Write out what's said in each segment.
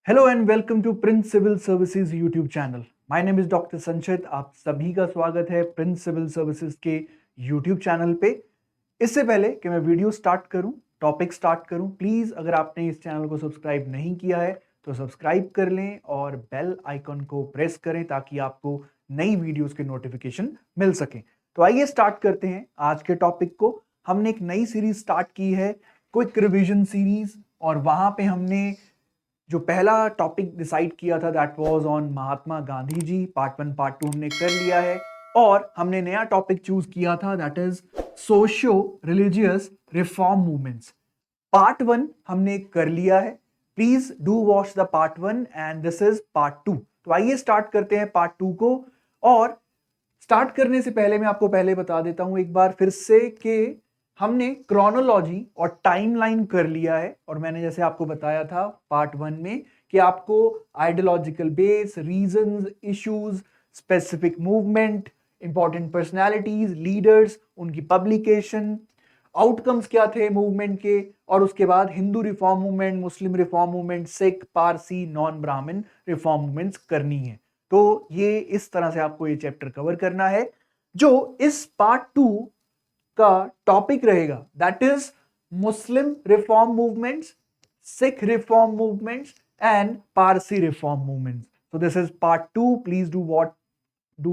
Hello and welcome to Prince Civil Services YouTube channel. My name is doctor Sanchit. आप सभी का स्वागत है प्रिंस सिविल सर्विसेज के यूट्यूब चैनल पे। इससे पहले कि मैं वीडियो स्टार्ट करूं, टॉपिक स्टार्ट करूं, प्लीज अगर आपने इस चैनल को सब्सक्राइब नहीं किया है तो सब्सक्राइब कर लें और बेल आइकन को प्रेस करें ताकि आपको नई वीडियोस के नोटिफिकेशन मिल सके। तो आइए स्टार्ट करते हैं आज के टॉपिक को। हमने एक नई सीरीज स्टार्ट की है, क्विक रिवीजन सीरीज, और वहां पे हमने जो पहला टॉपिक डिसाइड किया था that was on Mahatma Gandhi ji. Part 1 part 2 हमने कर लिया है और हमने नया टॉपिक चूज किया था that is socio religious reform movements. Part 1 हमने कर लिया है। Please do watch the part 1 and this is part 2। तो आइए स्टार्ट करते हैं पार्ट 2 को। और स्टार्ट करने से पहले मैं आपको पहले बता देता हूं एक बार फिर से कि हमने क्रोनोलॉजी और टाइमलाइन कर लिया है। और मैंने जैसे आपको बताया था पार्ट 1 में कि आपको ideological base, reasons, issues, specific movement, important personalities, leaders, उनकी पब्लिकेशन, आउटकम्स क्या थे मूवमेंट के, और उसके बाद Hindu reform movement, Muslim reform movement, Sikh, Parsi, non Brahmin reform movements करनी है। तो ये इस तरह से आपको ये चैप्टर कवर करना है। जो इस पार्ट 2 का टॉपिक रहेगा that is Muslim reform movements, Sikh reform movements and Parsi reform movements. so this is part 2. please do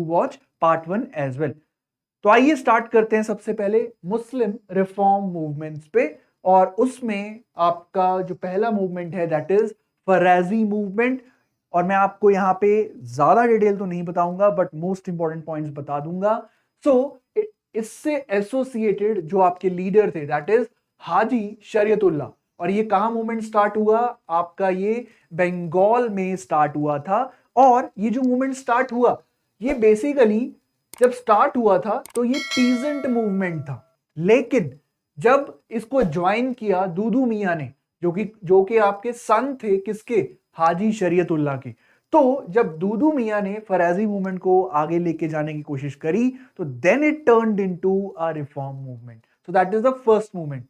watch part 1 as well. तो आइए स्टार्ट करते हैं सबसे पहले मुस्लिम रिफॉर्म मूवमेंट्स पे। और उसमें आपका जो पहला मूवमेंट है दैट इज फराजी मूवमेंट। और मैं आपको यहाँ पे ज्यादा डिटेल तो नहीं बताऊंगा बट मोस्ट इंपॉर्टेंट पॉइंट्स बता दूंगा। सो इससे एसोसिएटेड जो आपके लीडर थे दैट इज हाजी शरीयतुल्लाह। और ये कहाँ मूवमेंट स्टार्ट हुआ? आपका ये बंगाल में स्टार्ट हुआ था। और ये जो मूवमेंट स्टार्ट हुआ ये बेसिकली जब स्टार्ट हुआ था तो ये पीजेंट मूवमेंट था, लेकिन जब इसको ज्वाइन किया दूदू मियां ने, जो कि आपके सन थे किसके? हाजी शरीयतुल्लाह के। तो जब दूदू मियां ने फराजी मूवमेंट को आगे लेके जाने की कोशिश करी तो then it turned into a reform movement. So that is the first movement.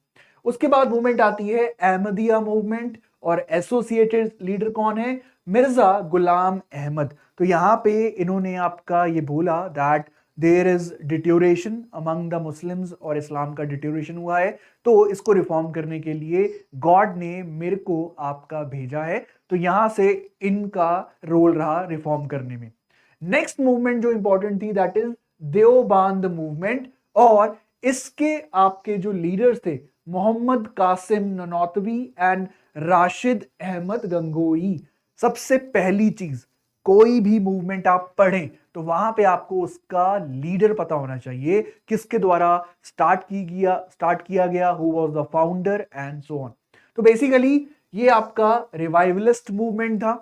उसके बाद मूवमेंट आती है अहमदिया मूवमेंट। और एसोसिएटेड लीडर कौन है? मिर्जा गुलाम अहमद। तो यहां पे इन्होंने आपका ये बोला that there is deterioration among the Muslims, और इस्लाम का डिट्योरेशन हुआ है, तो इसको रिफॉर्म करने के लिए गॉड ने मेरे को आपका भेजा है। तो यहां से इनका रोल रहा रिफॉर्म करने में। नेक्स्ट मूवमेंट जो इंपॉर्टेंट थी दैट इज देवबंद मूवमेंट। और इसके आपके जो लीडर्स थे मोहम्मद कासिम ननौतवी एंड राशिद अहमद गंगोई। सबसे पहली चीज, कोई भी मूवमेंट आप पढ़ें तो वहां पे आपको उसका लीडर पता होना चाहिए, किसके द्वारा स्टार्ट किया गया, who was the founder and so on. तो बेसिकली ये आपका रिवाइवलिस्ट मूवमेंट था।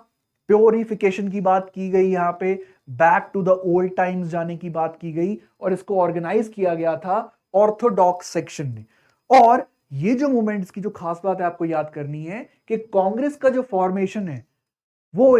प्योरिफिकेशन की बात की गई, यहाँ पे back to the old times जाने की बात की गई, और इसको ऑर्गेनाइज किया गया था ऑर्थोडॉक्स सेक्शन ने। और ये जो मूवमेंट्स की जो खास बात है आपको याद करनी है कि कांग्रेस का जो फॉर्मेशन है वो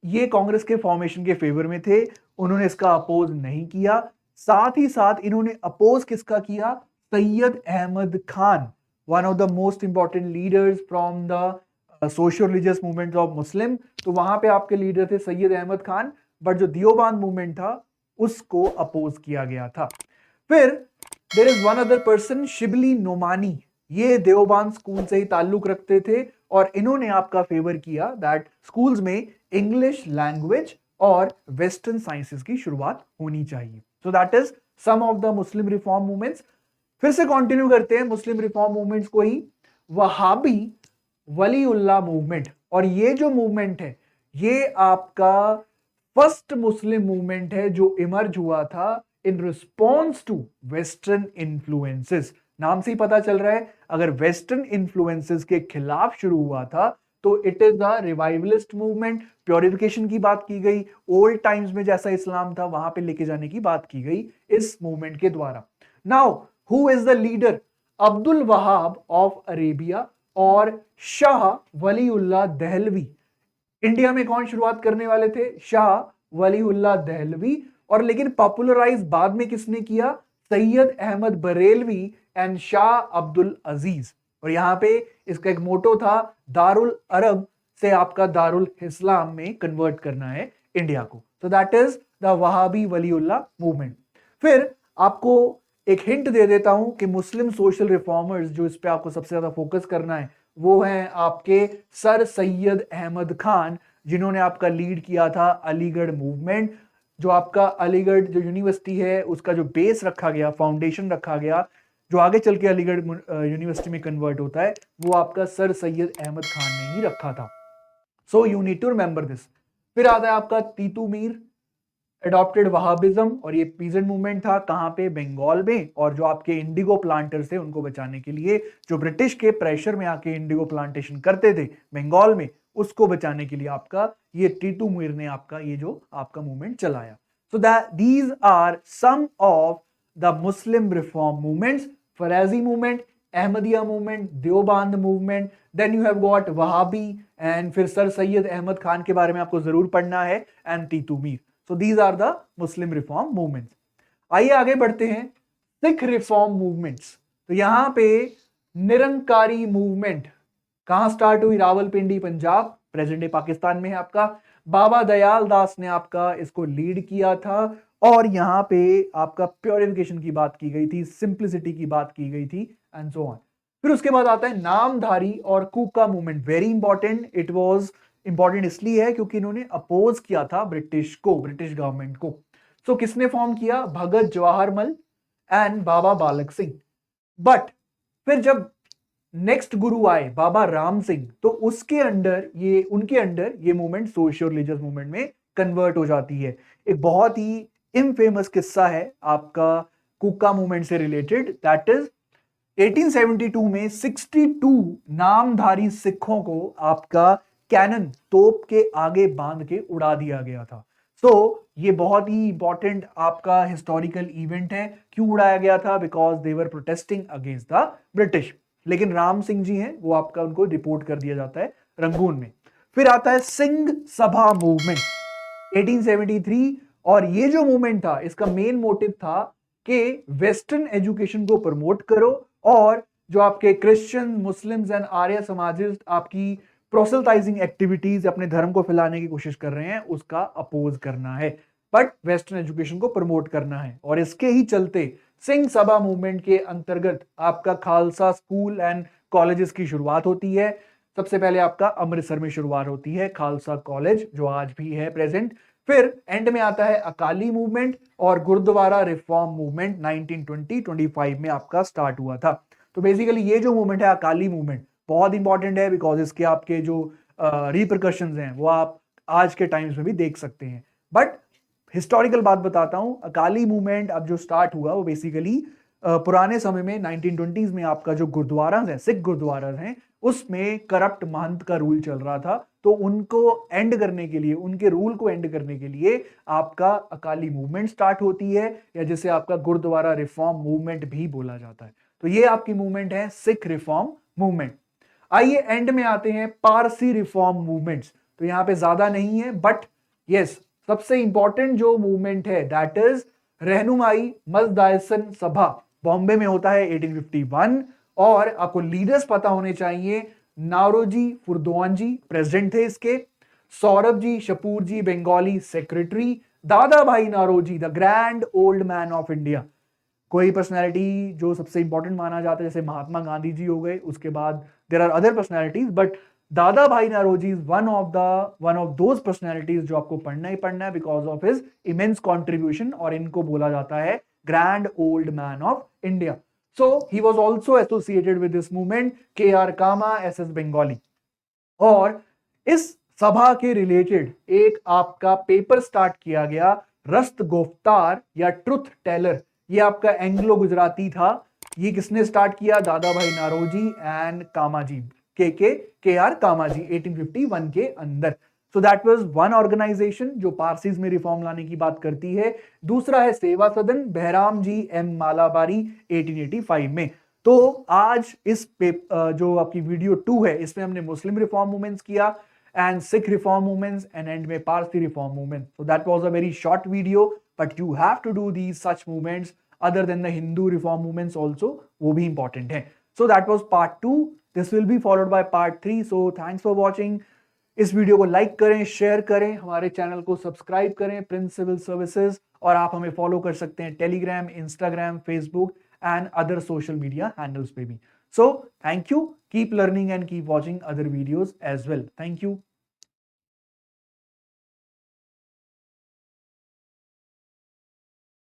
ये कांग्रेस के फॉर्मेशन के फेवर में थे। उन्होंने इसका अपोज नहीं किया। साथ ही साथ इन्होंने अपोज किसका किया? Syed Ahmad Khan, one of the most important leaders from the social religious movement of Muslim. तो वहां पे आपके लीडर थे सैयद अहमद खान, बट जो दियोबांद मूवमेंट था उसको अपोज किया गया था। फिर there is one other person, Shibli Nomani. ये देवबंद स्कूल से ही ताल्लुक रखते थे और इन्होंने आपका फेवर किया दैट स्कूल्स में इंग्लिश लैंग्वेज और वेस्टर्न साइंसेस की शुरुआत होनी चाहिए। So that is some of the Muslim reform movements. फिर से कंटिन्यू करते हैं मुस्लिम रिफॉर्म मूवमेंट्स को ही। वहाबी वलीउल्लाह मूवमेंट। और ये जो मूवमेंट है ये आपका फर्स्ट मुस्लिम मूवमेंट है जो इमर्ज हुआ था in response to western influences. नाम से ही पता चल रहा है, अगर वेस्टर्न इन्फ्लुएंसेस के खिलाफ शुरू हुआ था तो it is the revivalist movement. Purification की बात की गई, ओल्ड टाइम्स में जैसा इस्लाम था वहां पे लेके जाने की बात की गई इस मूवमेंट के द्वारा। Now who is the leader? Abdul Wahab of Arabia और शाह वलीउल्लाह दहलवी। इंडिया में कौन शुरुआत करने वाले थे? शाह वलीउल्लाह दहलवी। और लेकिन पॉपुलराइज बाद में किसने किया? सैयद अहमद बरेलवी एंड शाह अब्दुल अजीज। और यहां पे इसका एक मोटो था दारुल अरब से आपका दारुल इस्लाम में कन्वर्ट करना है इंडिया को। तो that is the Wahhabi Waliullah movement. फिर आपको एक हिंट दे देता हूं कि मुस्लिम सोशल रिफॉर्मर्स जो इस पे आपको सबसे ज्यादा फोकस करना है वो हैं आपके सर सैयद अहमद खान, जिन्होंने आपका लीड किया था अलीगढ़ मूवमेंट। जो आपका अलीगढ़ जो यूनिवर्सिटी है उसका जो बेस रखा गया, फाउंडेशन रखा गया, जो आगे चल के अलीगढ़ यूनिवर्सिटी में कन्वर्ट होता है, वो आपका सर सैयद अहमद खान ने ही रखा था। So you need to remember this. फिर आता है आपका तीतू मीर, एडॉप्टेड वहाबिज्म, और ये पीजेंट मूवमेंट था कहां पे, बंगाल में। और जो आपके इंडिगो प्लांटर्स थे उनको बचाने के लिए, जो ब्रिटिश के प्रेशर में आके इंडिगो प्लांटेशन करते थे बंगाल में, उसको बचाने के लिए आपका ये टीटू मीर ने आपका ये जो आपका मूवमेंट चलाया। So that these are some of the Muslim reform movements. Faraizi movement, Ahmadiyya movement, Deoband movement, then you have got Wahabi, and फिर सर सैयद अहमद खान के बारे में आपको जरूर पढ़ना है, and Titu Mir. So these are the Muslim reform movements. आइए आगे बढ़ते हैं, सिख रिफॉर्म मूवमेंट्स। तो यहां पे निरंकारी मूवमेंट कहां स्टार्ट हुई, रावलपिंडी पंजाब, प्रेजेंट डे पाकिस्तान में है आपका। बाबा दयाल दास ने आपका इसको लीड किया था, और यहां पे आपका प्योरिफिकेशन की बात की गई थी, सिंप्लिसिटी की बात की गई थी, एंड सो ऑन। फिर उसके बाद आता है नामधारी और Kuka movement, very important. It was important इसलिए है क्योंकि इन्होंने अपोज किया था ब्रिटिश को, ब्रिटिश गवर्नमेंट को। सो किसने फॉर्म किया, भगत जवाहर मल एंड बाबा बालक सिंह। बट फिर जब नेक्स्ट गुरु आए बाबा राम सिंह, तो उसके अंडर ये, उनके अंडर ये मूवमेंट सोशल रिलीजियस मूवमेंट में कन्वर्ट हो जाती है। एक बहुत ही इनफेमस किस्सा है आपका कुका मूवमेंट से रिलेटेड, दैट इज 1872 में 62 नामधारी सिखों को आपका कैनन, तोप के आगे बांध के उड़ा दिया गया था। ये बहुत ही इंपॉर्टेंट आपका हिस्टोरिकल इवेंट है। क्यों उड़ाया गया था, because they were protesting against the British. लेकिन राम सिंह जी हैं, वो आपका उनको डिपोर्ट कर दिया जाता है रंगून में। फिर आता है सिंह सभा मूवमेंट 1873, और ये जो मूवमेंट था इसका मेन मोटिव था कि वेस्टर्न एजुकेशन को प्रमोट करो, और जो आपके क्रिश्चियन, मुस्लिम्स एंड आर्य समाजिस्ट आपकी प्रोसेल्टाइजिंग एक्टिविटीज अपने धर्म को फैलाने की कोशिश कर रहे हैं, उसका अपोज करना है, बट वेस्टर्न एजुकेशन को प्रमोट करना है। और इसके ही चलते सिंह सभा मूवमेंट के अंतर्गत आपका खालसा स्कूल एंड कॉलेजेस की शुरुआत होती है। सबसे पहले आपका अमृतसर में शुरुआत होती है, खालसा कॉलेज, जो आज भी है प्रेजेंट। फिर एंड में आता है अकाली मूवमेंट, और गुरुद्वारा रिफॉर्म मूवमेंट 1920-25 में आपका स्टार्ट हुआ था। तो बेसिकली ये जो मूवमेंट है अकाली मूवमेंट, बहुत इंपॉर्टेंट है, बिकॉज इसके आपके जो रिपरकशंस हैं वो आप आज के टाइम्स में भी देख सकते हैं। बट हिस्टोरिकल बात बताता हूं, अकाली मूवमेंट अब जो स्टार्ट हुआ वो बेसिकली पुराने समय में 1920s में आपका जो गुरुद्वारा है, सिख गुरुद्वारा हैं, उसमें करप्ट महंत का रूल चल रहा था। तो उनको एंड करने के लिए, उनके रूल को एंड करने के लिए आपका अकाली मूवमेंट स्टार्ट होती है, या जिसे आपका गुरुद्वारा रिफॉर्म मूवमेंट भी बोला जाता है। तो ये आपकी मूवमेंट है सिख रिफॉर्म मूवमेंट। आइए एंड में आते हैं पारसी रिफॉर्म मूवमेंट्स। तो यहां पे ज्यादा नहीं है, बट यस, सबसे इंपॉर्टेंट जो मूवमेंट है दैट इज रहनुमाई मजदायसन सभा, बॉम्बे में होता है 1851। और आपको लीडर्स पता होने चाहिए, नारोजी फुरदौन जी प्रेसिडेंट थे इसके, Sorabji Shapoorji Bengalee secretary, Dadabhai Naoroji the grand old man of India. कोई पर्सनैलिटी जो सबसे इंपॉर्टेंट माना जाता है, जैसे महात्मा गांधी जी हो गए, उसके बाद there are other personalities, but Dadabhai Naoroji is one of those personalities जो आपको पढ़ना ही पढ़ना है, because of his immense contribution, और इनको बोला जाता है grand old man of India. So he was also associated with this movement, KR Cama, SS Bengalee. और इस सभा के रिलेटेड एक आपका पेपर स्टार्ट किया गया, रस्त गुफ्तार या ट्रुथ टेलर। ये आपका एंग्लो गुजराती था। ये किसने स्टार्ट किया, Dadabhai Naoroji and Camaji, KR Camaji 1851 के अंदर। So that was one organisation जो पारसीज में रिफॉर्म लाने की बात करती है। दूसरा है सेवा सदन, बहराम जी M मालाबारी 1885 में। तो आज इस जो आपकी वीडियो 2 है, इसमें हमने मुस्लिम रिफॉर्म मूवमेंट्स किया, and Sikh reform movements, and end में Parsi reform movement. So that was a very short video, but you have to do these such movements other than the Hindu reform movements also, वो भी important है। So that was part 2. This will be followed by part 3. So thanks for watching. इस video को like करें, share करें, हमारे channel को subscribe करें प्रिंस सिविल सर्विसेज, और आप हमें फॉलो कर सकते हैं Telegram, Instagram, Facebook and other social media handles पे भी. So thank you, keep learning and keep watching other videos as well. Thank you.